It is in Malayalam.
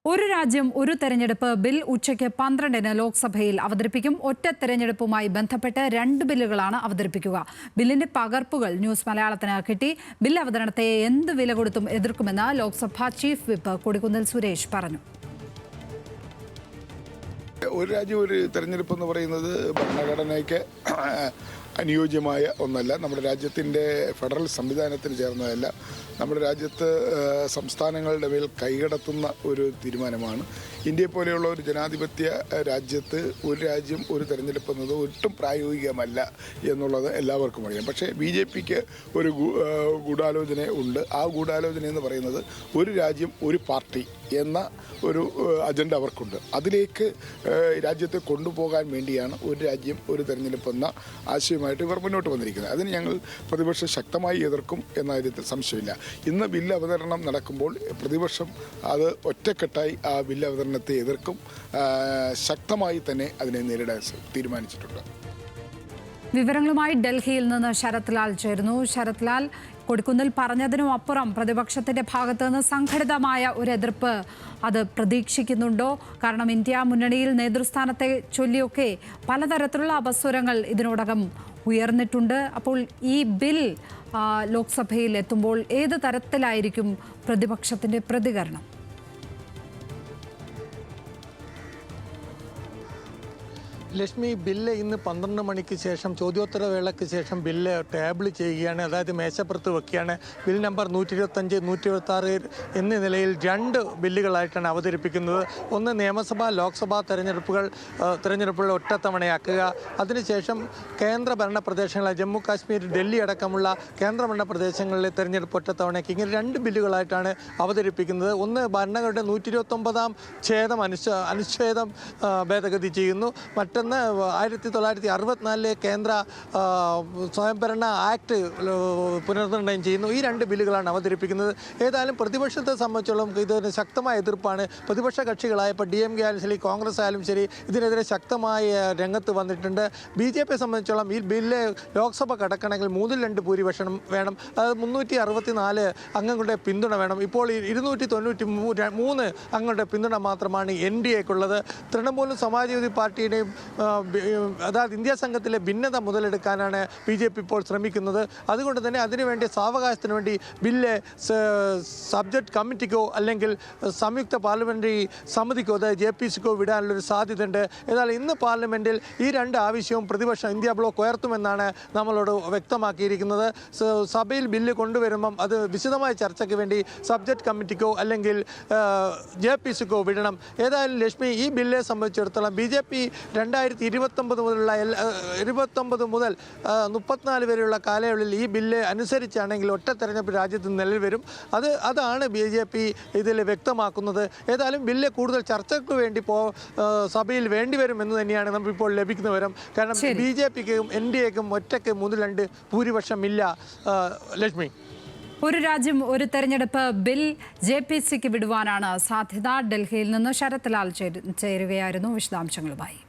ഒരു രാജ്യം ഒരു തെരഞ്ഞെടുപ്പ് ബിൽ ഉച്ചയ്ക്ക് 12-ന് ലോക്സഭയിൽ അവതരിപ്പിക്കും. ഒറ്റ തെരഞ്ഞെടുപ്പുമായി ബന്ധപ്പെട്ട് 2 ബില്ലുകളാണ് അവതരിപ്പിക്കുക. ബില്ലിന്റെ പകർപ്പുകൾ ന്യൂസ് മലയാളത്തിന് കിട്ടി. ബിൽ അവതരണത്തെ എന്ത് വില കൊടുത്തും എതിർക്കുമെന്ന് ലോക്സഭാ ചീഫ് വിപ്പ് കൊടിക്കുന്നിൽ സുരേഷ് പറഞ്ഞു. ഒരു രാജ്യം ഒരു തെരഞ്ഞെടുപ്പ് എന്ന് പറയുന്നത് ഭരണഘടനയ്ക്ക് അനുയോജ്യമായ ഒന്നല്ല. നമ്മുടെ രാജ്യത്തിൻ്റെ ഫെഡറൽ സംവിധാനത്തിന് ചേർന്നതല്ല. നമ്മുടെ രാജ്യത്ത് സംസ്ഥാനങ്ങളുടെ മേൽ കൈകടത്തുന്ന ഒരു തീരുമാനമാണ്. ഇന്ത്യയെ പോലെയുള്ള ഒരു ജനാധിപത്യ രാജ്യത്ത് ഒരു രാജ്യം ഒരു തെരഞ്ഞെടുപ്പ് എന്നത് ഒട്ടും പ്രായോഗികമല്ല എന്നുള്ളത് എല്ലാവർക്കും അറിയാം. പക്ഷേ BJPക്ക് ഒരു ഗൂഢാലോചന ഉണ്ട്. ആ ഗൂഢാലോചന എന്ന് പറയുന്നത് ഒരു രാജ്യം ഒരു പാർട്ടി എന്ന ഒരു അജണ്ട അവർക്കുണ്ട്. അതിലേക്ക് രാജ്യത്തെ കൊണ്ടുപോകാൻ വേണ്ടിയാണ് ഒരു രാജ്യം ഒരു തെരഞ്ഞെടുപ്പ് എന്ന ആശയമായിട്ട് ഇവർ മുന്നോട്ട് വന്നിരിക്കുന്നത്. അതിന് ഞങ്ങൾ പ്രതിപക്ഷം ശക്തമായി എതിർക്കും എന്ന കാര്യത്തിൽ സംശയമില്ല. ഇന്ന് ബില്ല് അവതരണം നടക്കുമ്പോൾ പ്രതിപക്ഷം അത് ഒറ്റക്കെട്ടായി ആ ബില്ല് അവതരണത്തെ എതിർക്കും. ശക്തമായി തന്നെ അതിനെ നേരിടാൻ തീരുമാനിച്ചിട്ടുണ്ട്. വിവരങ്ങളുമായി ഡൽഹിയിൽ നിന്ന് ശരത് ലാൽ ചേരുന്നു. ശരത് ലാൽ, കൊടിക്കുന്നിൽ പറഞ്ഞതിനും അപ്പുറം പ്രതിപക്ഷത്തിന്റെ ഭാഗത്തു നിന്ന് സംഘടിതമായ ഒരു എതിർപ്പ് അത് പ്രതീക്ഷിക്കുന്നുണ്ടോ? കാരണം ഇന്ത്യ മുന്നണിയിൽ നേതൃസ്ഥാനത്തെ ചൊല്ലിയൊക്കെ പലതരത്തിലുള്ള അപസ്വരങ്ങൾ ഇതിനോടകം ഉയർന്നിട്ടുണ്ട്. അപ്പോൾ ഈ ബിൽ ലോക്സഭയിൽ എത്തുമ്പോൾ ഏത് തരത്തിലായിരിക്കും പ്രതിപക്ഷത്തിന്റെ പ്രതികരണം? ലക്ഷ്മി, ബില്ല് ഇന്ന് 12 മണിക്ക് ശേഷം ചോദ്യോത്തരവേളയ്ക്ക് ശേഷം ബില്ല് ടേബിൾ ചെയ്യുകയാണ്, അതായത് മേശപ്പുറത്ത് വെക്കുകയാണ്. ബിൽ നമ്പർ 125, 126 എന്നീ നിലയിൽ 2 ബില്ലുകളായിട്ടാണ് അവതരിപ്പിക്കുന്നത്. ഒന്ന് നിയമസഭാ ലോക്സഭാ തെരഞ്ഞെടുപ്പുകൾ ഒറ്റത്തവണയാക്കുക. അതിനുശേഷം കേന്ദ്രഭരണ പ്രദേശങ്ങളായ ജമ്മു കാശ്മീർ, ഡൽഹി അടക്കമുള്ള കേന്ദ്രഭരണ പ്രദേശങ്ങളിലെ തെരഞ്ഞെടുപ്പ് ഒറ്റത്തവണയ്ക്ക്. ഇങ്ങനെ 2 ബില്ലുകളായിട്ടാണ് അവതരിപ്പിക്കുന്നത്. ഒന്ന് ഭരണഘടനയുടെ 129 അനുച്ഛേദം ഭേദഗതി ചെയ്യുന്നു. മറ്റൊന്ന് 1964 കേന്ദ്ര സ്വയംഭരണ ആക്ട് പുനർനിർണ്ണയം ചെയ്യുന്നു. ഈ 2 ബില്ലുകളാണ് അവതരിപ്പിക്കുന്നത്. ഏതായാലും പ്രതിപക്ഷത്തെ സംബന്ധിച്ചോളം ഇതിന് ശക്തമായ എതിർപ്പാണ്. പ്രതിപക്ഷ കക്ഷികളായപ്പോൾ DMK ആയാലും ശരി, കോൺഗ്രസ് ആയാലും ശരി, ഇതിനെതിരെ ശക്തമായ രംഗത്ത് വന്നിട്ടുണ്ട്. BJP സംബന്ധിച്ചോളം ഈ ബില്ല് ലോക്സഭ കടക്കണമെങ്കിൽ 3/2 ഭൂരിപക്ഷം വേണം. അതായത് 364 അംഗങ്ങളുടെ പിന്തുണ വേണം. ഇപ്പോൾ 293 അംഗങ്ങളുടെ പിന്തുണ മാത്രമാണ് NDAക്കുള്ളത്. തൃണമൂലും സമാജ്വാദി പാർട്ടിയുടെയും അതായത് ഇന്ത്യ സംഘത്തിലെ ഭിന്നത മുതലെടുക്കാനാണ് BJP ഇപ്പോൾ ശ്രമിക്കുന്നത്. അതുകൊണ്ട് തന്നെ അതിനുവേണ്ടി സാവകാശത്തിന് വേണ്ടി ബില്ല് സബ്ജക്റ്റ് കമ്മിറ്റിക്കോ അല്ലെങ്കിൽ സംയുക്ത പാർലമെൻ്ററി സമിതിക്കോ, അതായത് JPCക്കോ വിടാനുള്ളൊരു സാധ്യതയുണ്ട്. എന്നാൽ ഇന്ന് പാർലമെൻറ്റിൽ ഈ 2 ആവശ്യവും പ്രതിപക്ഷം ഇന്ത്യ ബ്ലോക്ക് ഉയർത്തുമെന്നാണ് നമ്മളോട് വ്യക്തമാക്കിയിരിക്കുന്നത്. സഭയിൽ ബില്ല് കൊണ്ടുവരുമ്പം അത് വിശദമായ ചർച്ചയ്ക്ക് വേണ്ടി സബ്ജക്റ്റ് കമ്മിറ്റിക്കോ അല്ലെങ്കിൽ JPCക്കോ വിടണം. ഏതായാലും ലക്ഷ്മി, ഈ ബില്ലിനെ സംബന്ധിച്ചിടത്തോളം BJP 2029 മുതൽ 34 വരെയുള്ള കാലയളവിൽ ഈ ബില്ല് അനുസരിച്ചാണെങ്കിൽ ഒറ്റ തെരഞ്ഞെടുപ്പ് രാജ്യത്ത് നിലവിൽ വരും. അതാണ് BJP ഇതിൽ വ്യക്തമാക്കുന്നത്. ഏതായാലും ബില്ല് കൂടുതൽ ചർച്ചയ്ക്ക് വേണ്ടി സഭയിൽ വേണ്ടിവരുമെന്ന് തന്നെയാണ് നമുക്കിപ്പോൾ ലഭിക്കുന്ന വിവരം. കാരണം BJPക്കും NDAക്കും ഒറ്റയ്ക്ക് 3/2 ഭൂരിപക്ഷമില്ല. ലക്ഷ്മി, ഒരു രാജ്യം ഒരു തെരഞ്ഞെടുപ്പ് ബിൽ JPCക്ക് വിടുവാനാണ് സാധ്യത. ഡൽഹിയിൽ നിന്ന് ശരത് ലാൽ ചേരുകയായിരുന്നു വിശദാംശങ്ങളുമായി.